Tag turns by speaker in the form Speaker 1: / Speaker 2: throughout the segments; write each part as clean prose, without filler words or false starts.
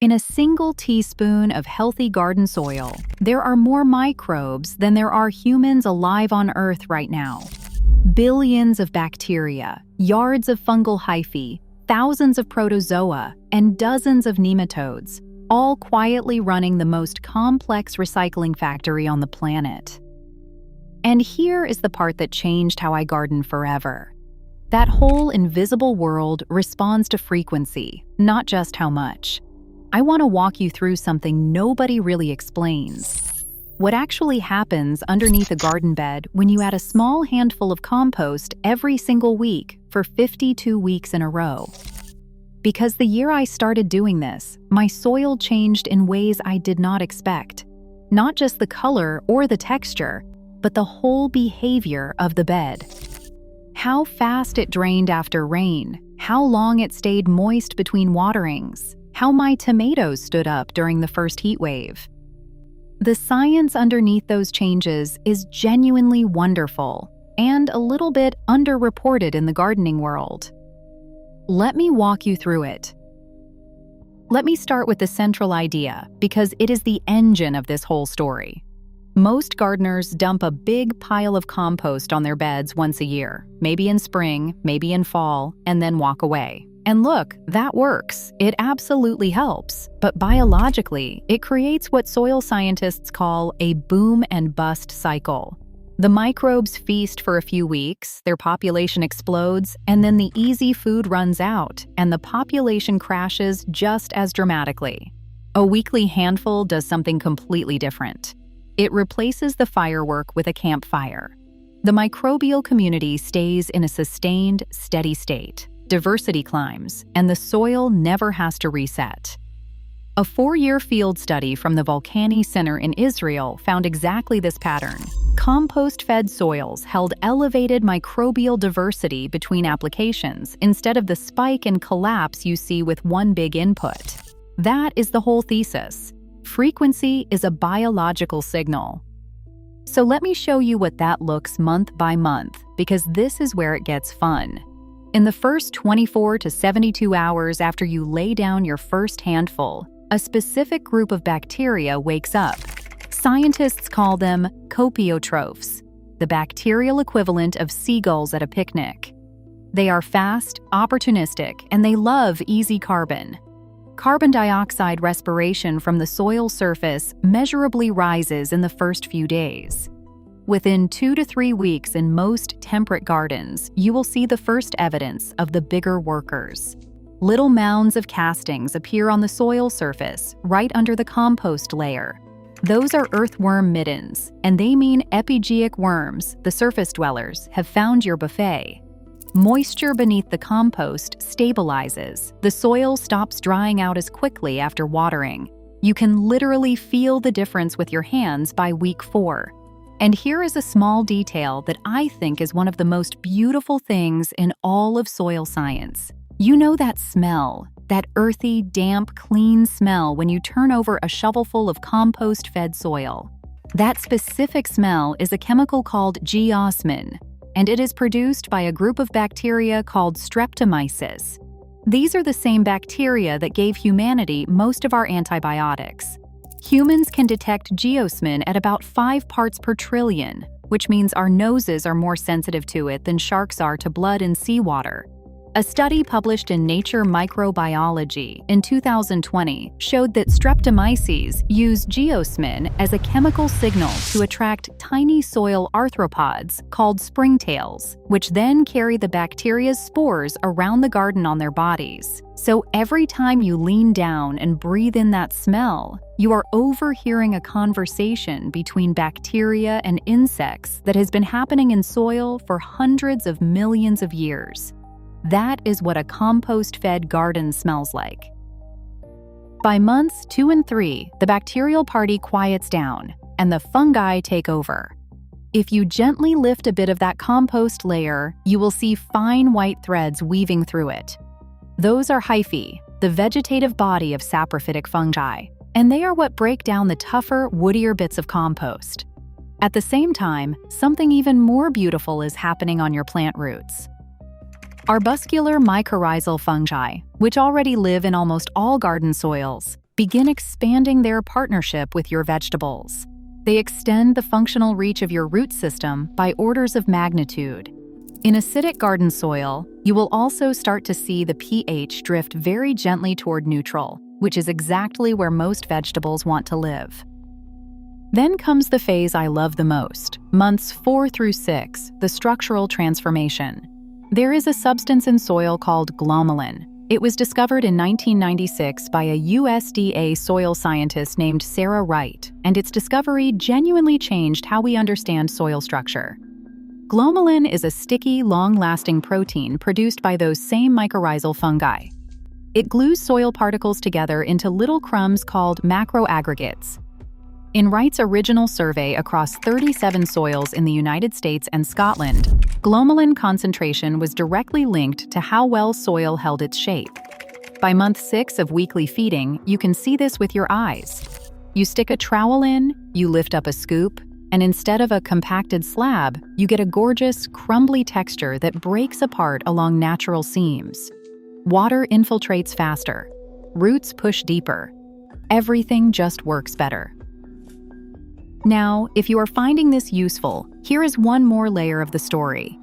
Speaker 1: In a single teaspoon of healthy garden soil, there are more microbes than there are humans alive on Earth right now. Billions of bacteria, yards of fungal hyphae, thousands of protozoa, and dozens of nematodes, all quietly running the most complex recycling factory on the planet. And here is the part that changed how I garden forever. That whole invisible world responds to frequency, not just how much. I want to walk you through something nobody really explains. What actually happens underneath a garden bed when you add a small handful of compost every single week for 52 weeks in a row. Because the year I started doing this, my soil changed in ways I did not expect. Not just the color or the texture, but the whole behavior of the bed. How fast it drained after rain, how long it stayed moist between waterings, how my tomatoes stood up during the first heat wave. The science underneath those changes is genuinely wonderful and a little bit underreported in the gardening world. Let me walk you through it. Let me start with the central idea, because it is the engine of this whole story. Most gardeners dump a big pile of compost on their beds once a year, maybe in spring, maybe in fall, and then walk away. And look, that works. It absolutely helps. But biologically, it creates what soil scientists call a boom and bust cycle. The microbes feast for a few weeks, their population explodes, and then the easy food runs out, and the population crashes just as dramatically. A weekly handful does something completely different. It replaces the firework with a campfire. The microbial community stays in a sustained, steady state. Diversity climbs, and the soil never has to reset. A 4-year field study from the Volcani Center in Israel found exactly this pattern. Compost-fed soils held elevated microbial diversity between applications instead of the spike and collapse you see with one big input. That is the whole thesis. Frequency is a biological signal. So let me show you what that looks month by month, because this is where it gets fun. In the first 24 to 72 hours after you lay down your first handful, a specific group of bacteria wakes up. Scientists call them copiotrophs, the bacterial equivalent of seagulls at a picnic. They are fast, opportunistic, and they love easy carbon. Carbon dioxide respiration from the soil surface measurably rises in the first few days. Within 2 to 3 weeks in most temperate gardens, you will see the first evidence of the bigger workers. Little mounds of castings appear on the soil surface, right under the compost layer. Those are earthworm middens, and they mean epigeic worms, the surface dwellers, have found your buffet. Moisture beneath the compost stabilizes. The soil stops drying out as quickly after watering. You can literally feel the difference with your hands by week 4. And here is a small detail that I think is one of the most beautiful things in all of soil science. You know that smell, that earthy, damp, clean smell when you turn over a shovelful of compost-fed soil. That specific smell is a chemical called geosmin, and it is produced by a group of bacteria called Streptomyces. These are the same bacteria that gave humanity most of our antibiotics. Humans can detect geosmin at about 5 parts per trillion, which means our noses are more sensitive to it than sharks are to blood in seawater. A study published in Nature Microbiology in 2020 showed that Streptomyces use geosmin as a chemical signal to attract tiny soil arthropods called springtails, which then carry the bacteria's spores around the garden on their bodies. So every time you lean down and breathe in that smell, you are overhearing a conversation between bacteria and insects that has been happening in soil for hundreds of millions of years. That is what a compost-fed garden smells like. By months 2 and 3, the bacterial party quiets down, and the fungi take over. If you gently lift a bit of that compost layer, you will see fine white threads weaving through it. Those are hyphae, the vegetative body of saprophytic fungi, and they are what break down the tougher, woodier bits of compost. At the same time, something even more beautiful is happening on your plant roots. Arbuscular mycorrhizal fungi, which already live in almost all garden soils, begin expanding their partnership with your vegetables. They extend the functional reach of your root system by orders of magnitude. In acidic garden soil, you will also start to see the pH drift very gently toward neutral, which is exactly where most vegetables want to live. Then comes the phase I love the most, months 4 through 6, the structural transformation. There is a substance in soil called glomalin. It was discovered in 1996 by a USDA soil scientist named Sarah Wright, and its discovery genuinely changed how we understand soil structure. Glomalin is a sticky, long-lasting protein produced by those same mycorrhizal fungi. It glues soil particles together into little crumbs called macroaggregates. In Wright's original survey across 37 soils in the United States and Scotland, glomalin concentration was directly linked to how well soil held its shape. By month 6 of weekly feeding, you can see this with your eyes. You stick a trowel in, you lift up a scoop, and instead of a compacted slab, you get a gorgeous, crumbly texture that breaks apart along natural seams. Water infiltrates faster. Roots push deeper. Everything just works better. Now, if you are finding this useful, here is one more layer of the story.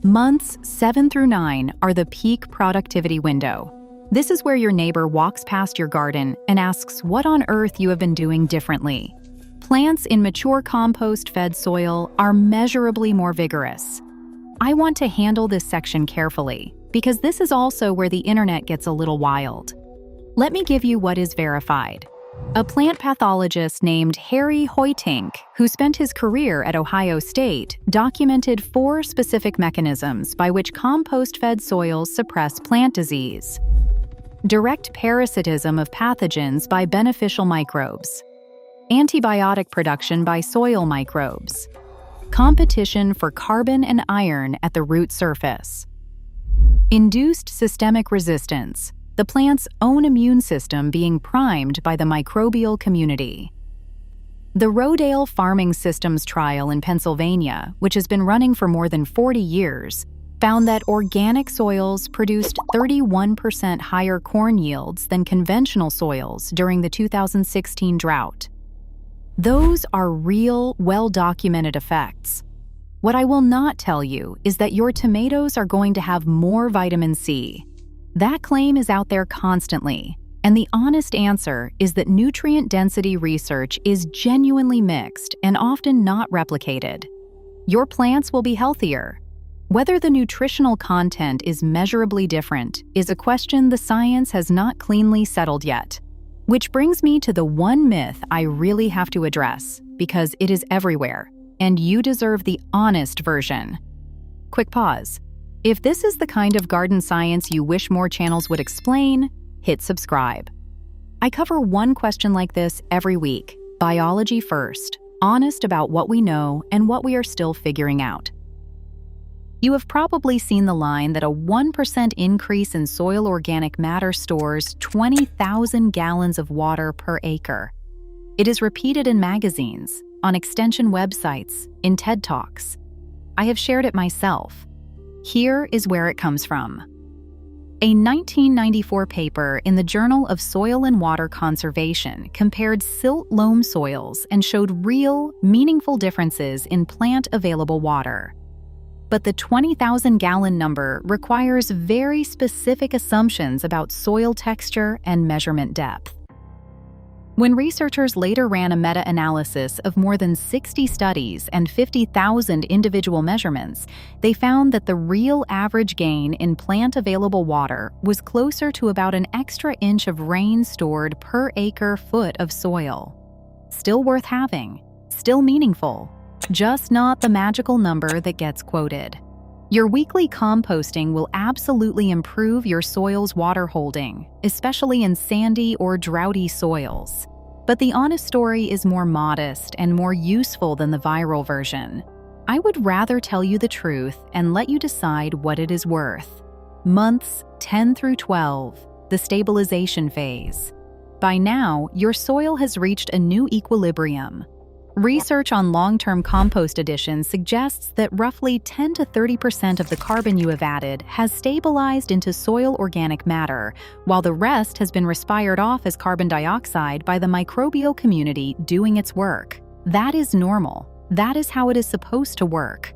Speaker 1: Months 7 through 9 are the peak productivity window. This is where your neighbor walks past your garden and asks what on earth you have been doing differently. Plants in mature compost-fed soil are measurably more vigorous. I want to handle this section carefully, because this is also where the internet gets a little wild. Let me give you what is verified. A plant pathologist named Harry Hoytink, who spent his career at Ohio State, documented 4 specific mechanisms by which compost-fed soils suppress plant disease. Direct parasitism of pathogens by beneficial microbes. Antibiotic production by soil microbes. Competition for carbon and iron at the root surface. Induced systemic resistance, the plant's own immune system being primed by the microbial community. The Rodale Farming Systems trial in Pennsylvania, which has been running for more than 40 years, found that organic soils produced 31% higher corn yields than conventional soils during the 2016 drought. Those are real, well-documented effects. What I will not tell you is that your tomatoes are going to have more vitamin C. That claim is out there constantly, and the honest answer is that nutrient density research is genuinely mixed and often not replicated. Your plants will be healthier. Whether the nutritional content is measurably different is a question the science has not cleanly settled yet. Which brings me to the one myth I really have to address, because it is everywhere, and you deserve the honest version. Quick pause. If this is the kind of garden science you wish more channels would explain, hit subscribe. I cover one question like this every week, biology first, honest about what we know and what we are still figuring out. You have probably seen the line that a 1% increase in soil organic matter stores 20,000 gallons of water per acre. It is repeated in magazines, on extension websites, in TED Talks. I have shared it myself. Here is where it comes from. A 1994 paper in the Journal of Soil and Water Conservation compared silt loam soils and showed real, meaningful differences in plant-available water. But the 20,000-gallon number requires very specific assumptions about soil texture and measurement depth. When researchers later ran a meta-analysis of more than 60 studies and 50,000 individual measurements, they found that the real average gain in plant-available water was closer to about an extra inch of rain stored per acre-foot of soil. Still worth having, still meaningful, just not the magical number that gets quoted. Your weekly composting will absolutely improve your soil's water holding, especially in sandy or droughty soils. But the honest story is more modest and more useful than the viral version. I would rather tell you the truth and let you decide what it is worth. Months 10 through 12, the stabilization phase. By now, your soil has reached a new equilibrium. Research on long-term compost additions suggests that roughly 10 to 30% of the carbon you have added has stabilized into soil organic matter, while the rest has been respired off as carbon dioxide by the microbial community doing its work. That is normal. That is how it is supposed to work.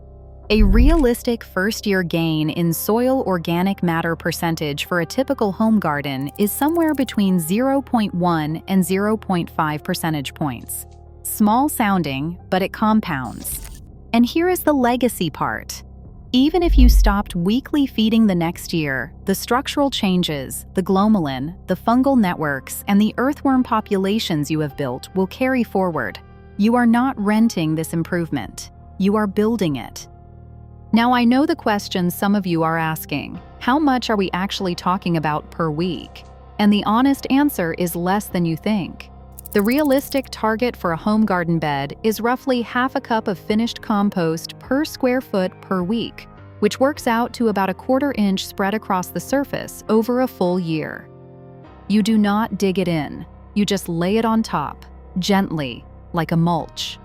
Speaker 1: A realistic first-year gain in soil organic matter percentage for a typical home garden is somewhere between 0.1 and 0.5 percentage points. Small sounding, but it compounds. And here is the legacy part. Even if you stopped weekly feeding the next year, the structural changes, the glomalin, the fungal networks, and the earthworm populations you have built will carry forward. You are not renting this improvement. You are building it. Now, I know the question some of you are asking: how much are we actually talking about per week? And the honest answer is less than you think. The realistic target for a home garden bed is roughly half a cup of finished compost per square foot per week, which works out to about a 1/4 inch spread across the surface over a full year. You do not dig it in. You just lay it on top, gently, like a mulch.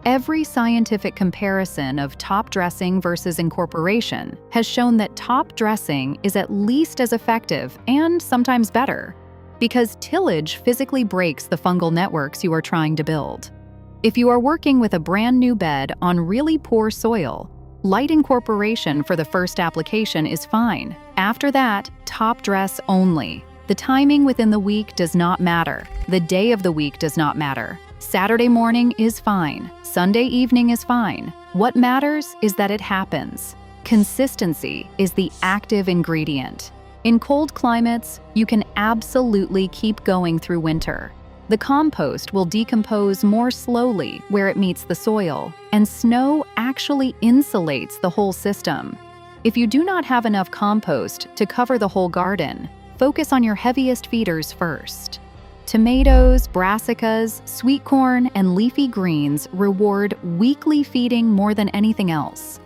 Speaker 1: Every scientific comparison of top dressing versus incorporation has shown that top dressing is at least as effective and sometimes better, because tillage physically breaks the fungal networks you are trying to build. If you are working with a brand new bed on really poor soil, light incorporation for the first application is fine. After that, top dress only. The timing within the week does not matter. The day of the week does not matter. Saturday morning is fine. Sunday evening is fine. What matters is that it happens. Consistency is the active ingredient. In cold climates, you can absolutely keep going through winter. The compost will decompose more slowly where it meets the soil, and snow actually insulates the whole system. If you do not have enough compost to cover the whole garden, focus on your heaviest feeders first. Tomatoes, brassicas, sweet corn, and leafy greens reward weekly feeding more than anything else.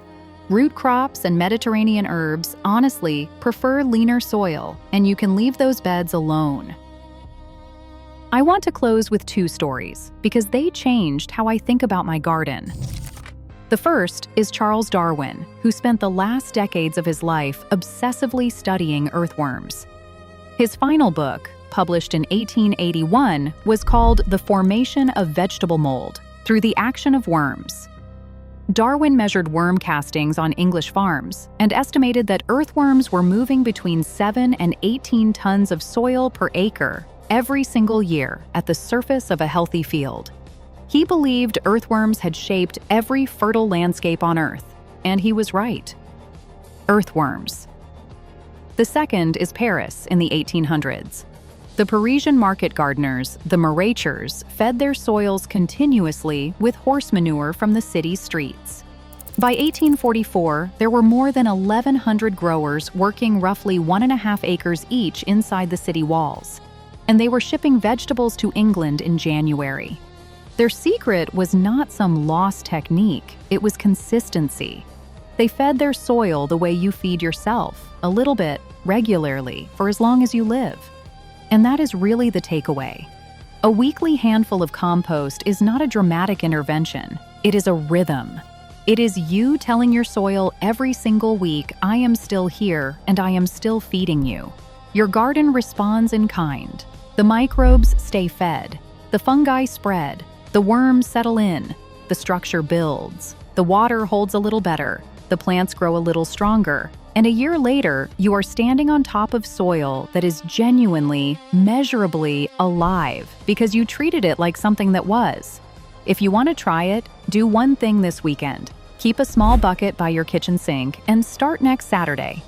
Speaker 1: Root crops and Mediterranean herbs, honestly, prefer leaner soil, and you can leave those beds alone. I want to close with 2 stories, because they changed how I think about my garden. The first is Charles Darwin, who spent the last decades of his life obsessively studying earthworms. His final book, published in 1881, was called The Formation of Vegetable Mold Through the Action of Worms. Darwin measured worm castings on English farms and estimated that earthworms were moving between 7 and 18 tons of soil per acre every single year at the surface of a healthy field. He believed earthworms had shaped every fertile landscape on Earth, and he was right. Earthworms. The second is Paris in the 1800s. The Parisian market gardeners, the maraîchers, fed their soils continuously with horse manure from the city's streets. By 1844, there were more than 1,100 growers working roughly 1.5 acres each inside the city walls, and they were shipping vegetables to England in January. Their secret was not some lost technique, it was consistency. They fed their soil the way you feed yourself, a little bit, regularly, for as long as you live. And that is really the takeaway. A weekly handful of compost is not a dramatic intervention. It is a rhythm. It is you telling your soil every single week, I am still here and I am still feeding you. Your garden responds in kind. The microbes stay fed. The fungi spread. The worms settle in. The structure builds. The water holds a little better. The plants grow a little stronger. And a year later, you are standing on top of soil that is genuinely, measurably alive because you treated it like something that was. If you want to try it, do one thing this weekend. Keep a small bucket by your kitchen sink and start next Saturday.